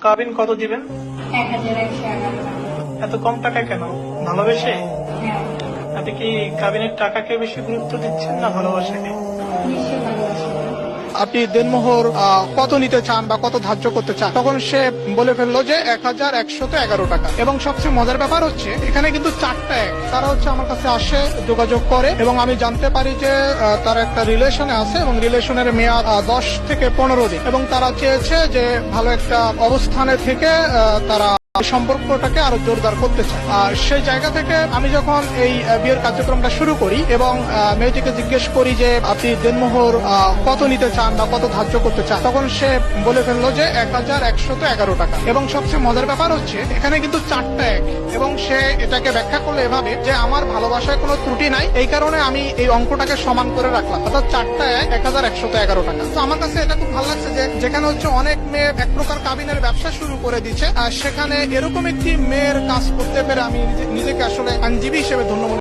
কাবিন কত দিবেন? 1111 টাকা। এত কম টাকা কেন? ভালোবেসে? হ্যাঁ, আপনি কি কাবিনের টাকাকে বেশি গুরুত্ব দিচ্ছেন না ভালোবাসাকে? নিশ্চয়ই ভালোবাসি। আপনি দেনমোহর কত নিতে চান বা কত ধার্য করতে চান, তখন সে বলে ফেললো যে 1111 টাকা। এবং সবচেয়ে মজার ব্যাপার হচ্ছে এখানে কিন্তু 4টা এক তারা হচ্ছে আমার কাছে আসে, যোগাযোগ করে এবং আমি জানতে পারি যে তারা একটা রিলেশনে আছে এবং রিলেশনের মেয়াদ 10 থেকে 15 দিন এবং তারা চেয়েছে যে ভালো একটা অবস্থানে থেকে তারা সম্পর্কটাকে আরো জোরদার করতে চায়। আর সেই জায়গা থেকে আমি যখন এই বিয়ের কার্যক্রমটা শুরু করি এবং মেয়েটিকে জিজ্ঞেস করি যে আপনি দেনমোহর কত নিতে চান বা কত ধার্য করতে চান, তখন সে বলে ফেললো যে 1111 টাকা। এবং সবচেয়ে মজার ব্যাপার হচ্ছে এখানে কিন্তু 4টা এক এবং সে এটাকে ব্যাখ্যা করলো এভাবে যে আমার ভালোবাসায় কোনো ত্রুটি নাই, এই কারণে আমি এই অঙ্কটাকে সমান করে রাখলাম, অর্থাৎ 4টা এক 1111 টাকা। তো আমার কাছে এটা খুব ভালো লাগছে যে যেখানে হচ্ছে অনেক মেয়ে এক প্রকার কাবিনের ব্যবসা শুরু করে দিচ্ছে, আর সেখানে এরকম একটি মেয়ের কাজ করতে পেরে আমি নিজেকে আসলে আইনজীবী হিসেবে ধন্য মনে